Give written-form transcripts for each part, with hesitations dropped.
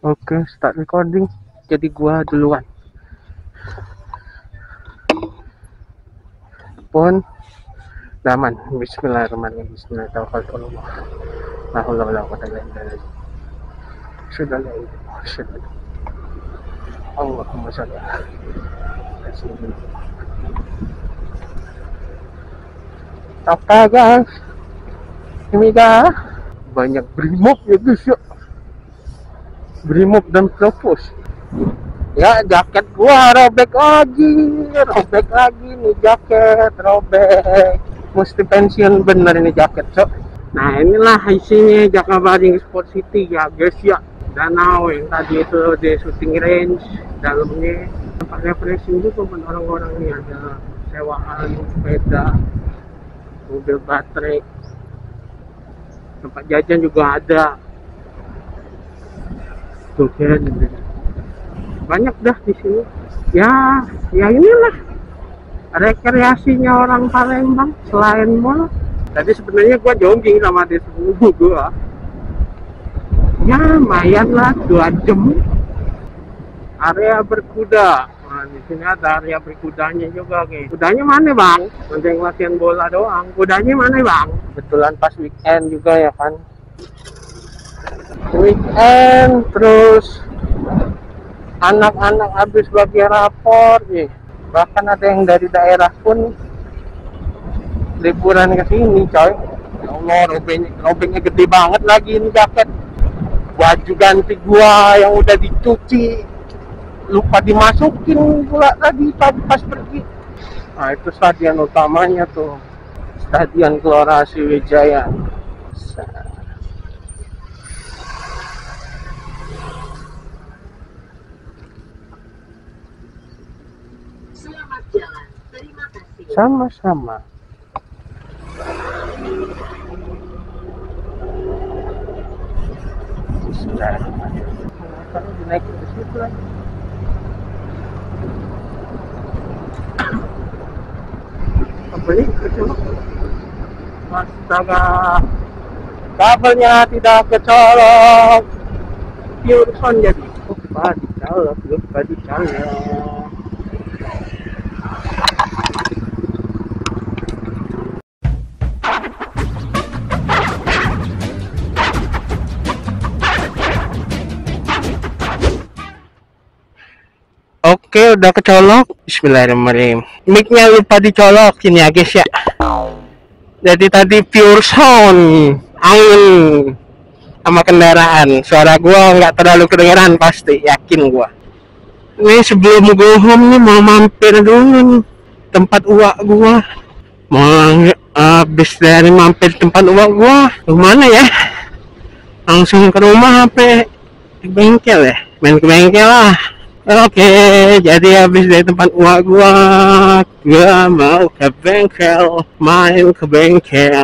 Oke, start recording. Jadi gua duluan. Pun daman. Bismillahirrahmanirrahim. Bismillahirrahmanirrahim. La haula wala quwwata illa billah. Sudah la ilaha illallah. Allahumma shalli ala sayyidina. Apa guys? Ini banyak brimob ya guys ya. Brimob dan propose. Ya jaket gua robek lagi nih jaket robek. Mesti pensiun bener ini jaket so. Nah inilah isinya Jakabaring Sport City ya guys ya. Danau yang tadi itu di shooting range, dalamnya tempat refreshing juga buat orang-orang nih, ada sewaan sepeda, mobil baterai, tempat jajan juga ada. Tuh kan, banyak dah di sini. Ya inilah rekreasinya orang Palembang selain mall. Tadi sebenarnya gua jogging sama di sepupu gua. Ya lumayan lah 2 jam. Area berkuda. Nah, di sini ada area berkudanya juga guys. Kudanya mana bang? Untuk latihan bola doang. Kudanya mana bang? Kebetulan pas weekend juga ya kan. Weekend terus anak-anak habis bagi rapor nih. Bahkan ada yang dari daerah pun liburan ke sini coy. Ya Allah, robeknya gede banget lagi ini jaket. Baju ganti gua yang udah dicuci lupa dimasukin pula tadi pas pergi. Nah itu stadion utamanya tuh, Stadion Gelora Sriwijaya. Selamat jalan, terima kasih. Sama-sama. Kalau dinaikin ke situ lagi. Beli kecolok. Astaga, kabelnya tidak kecolok. Pure sound jadi. Lupa dicolok. Oke, udah kecolok. Bismillahirrahmanirrahim. Mic-nya lupa dicolok sini ya guys ya. Jadi tadi pure sound, angin sama kendaraan. Suara gua nggak terlalu kedengeran pasti, yakin gua. Nih sebelum go home nih mau mampir dulu nih tempat uak gua. Mau habis dari mampir tempat uak gua, kemana ya? Langsung ke rumah sampai ke bengkel ya. Main ke bengkel lah. Oke, jadi habis dari tempat uak gua mau ke bengkel, main ke bengkel.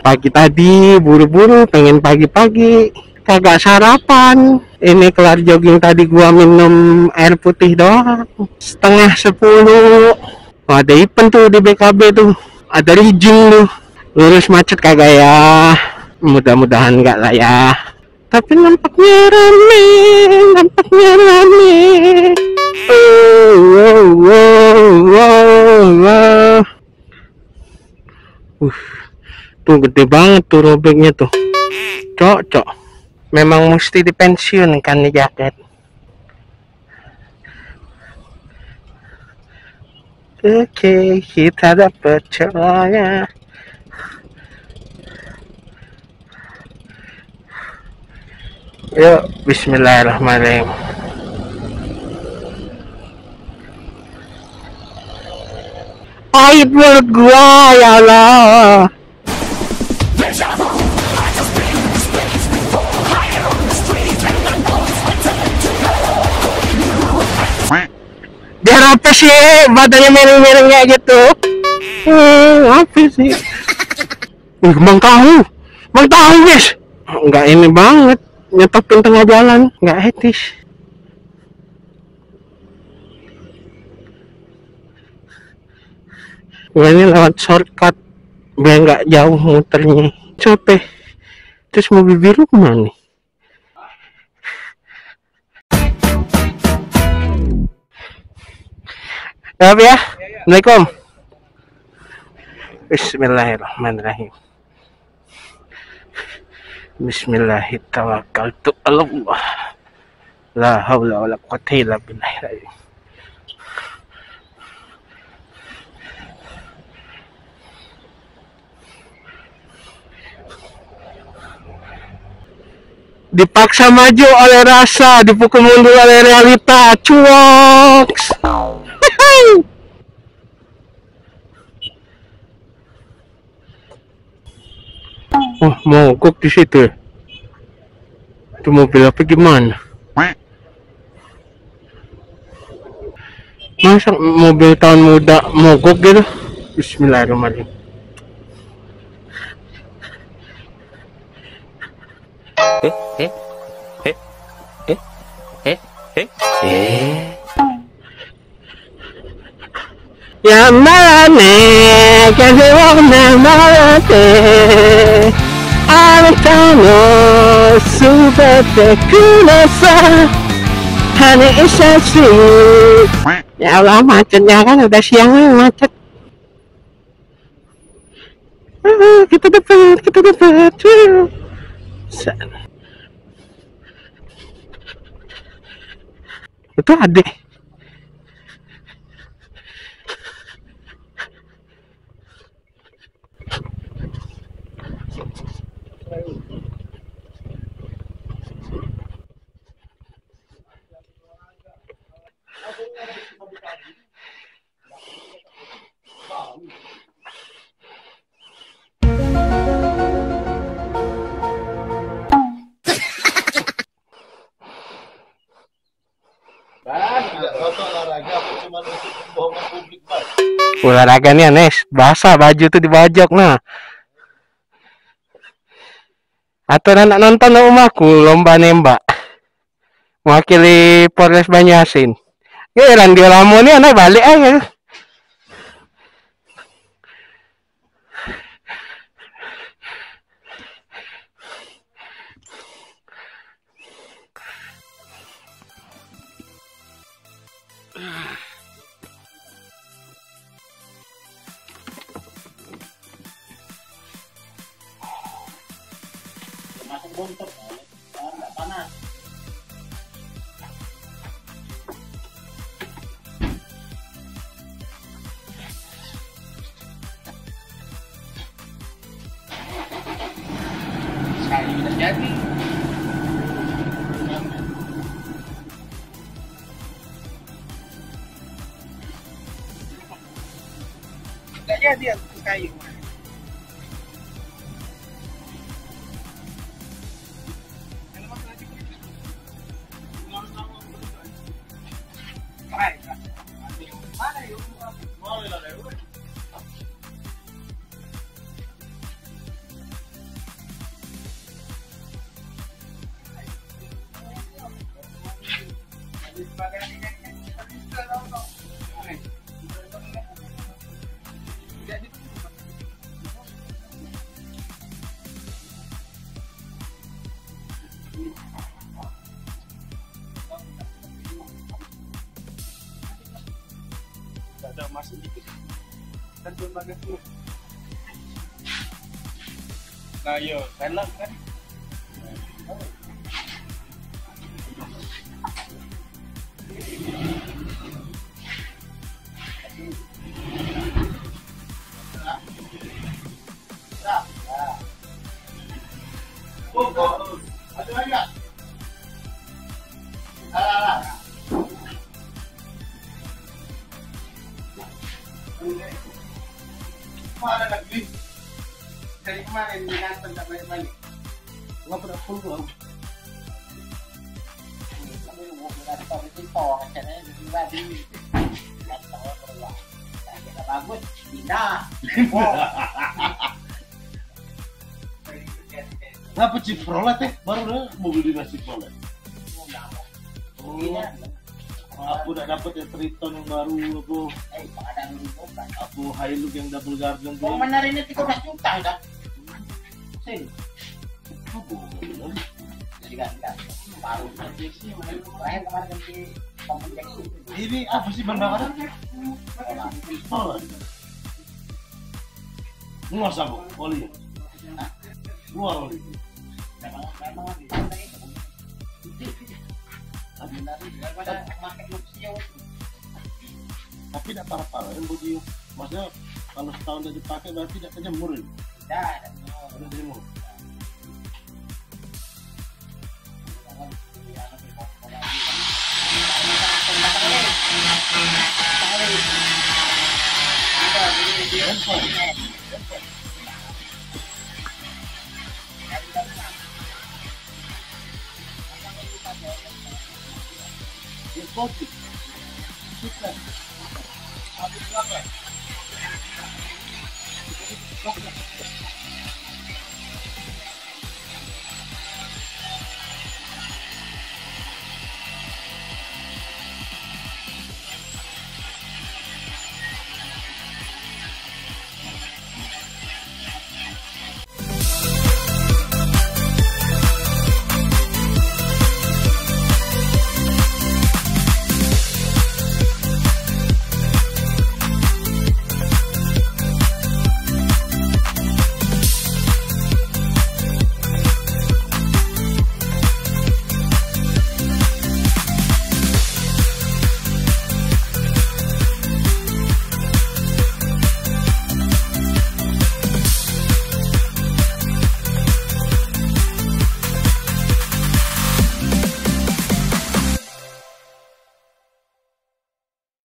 Pagi tadi buru-buru, pengen pagi-pagi, kagak sarapan. Ini kelar jogging tadi gua minum air putih doang. 9:30. Oh, ada event tuh di BKB tuh, ada rigging tuh. Lurus macet kagak ya? Mudah-mudahan enggak lah ya. Tapi nampaknya rame. Tuh gede banget tuh robeknya tuh. Cocok. Memang mesti dipensiunkan nih jaket. Oke, kita dapat celahnya. Yuk, bismillahirrahmanirrahim. Pahit mulut gua, ya Allah. Biar apa sih badannya miring-miring kayak gitu? Apa sih? Bang tahu guys. Enggak ini banget. Nyetopin tengah jalan, nggak etis. Gue ini lewat shortcut biar nggak jauh muternya. Capek. Terus mobil biru kemana nih? Maaf ya. Assalamualaikum. Bismillahirrahmanirrahim. Bismillahirrahmanirrahim. La haula wala quwwata illa billah. Dipaksa maju oleh rasa, dipukul mundur oleh realita. Cuoks. Oh, mogok di situ. Itu mobil apa gimana? Masa mobil tahun muda mogok gitu? Bismillahirrahmanirrahim. Ya malane kasih warna malate Anatano subete kunasa Hani isasi. Ya Allah, macetnya kan udah siang macet. Kita dapat. Itu adik. Olahraga nih Anes, basah baju tuh dibajak nah. Atau anak nonton di rumahku lomba nembak, mewakili Polres Banyuasin. Ya Randy Lamo nih anak balik aja. Masuk bontot, nggak panas. Sekali udah jadi. Nggak jadi aku kayu. Ada masih dikit kan belum pakai tuh. Nah yo film kan ada lagi ya? Mana lagi? Dari kemarin di kantor tak balik-balik. Nggak pernah pulang. Kami mau kantor itu toh, caranya di pribadi. Kantor keluar. Kita bagus, pindah. Kenapa Chevrolet teh? Baru mobil dinas Chevrolet. Ini Aku udah dapet yang Triton yang baru aku. pengadaan dulu bukan. Aku Hilux yang double garden tuh. Pemenang ini 13 juta kan? Sini. Apa? Jadi kan baru terakhir kemarin ganti Ini apa sih bahan bakar? Oh, muas apa? Oli. Muas oli. Tapi tidak parah-parah yang bodi. Maksudnya kalau setahun tidak dipakai berarti tidak kejemur ini. Tidak kejemur. Kopi, suka, habis berapa?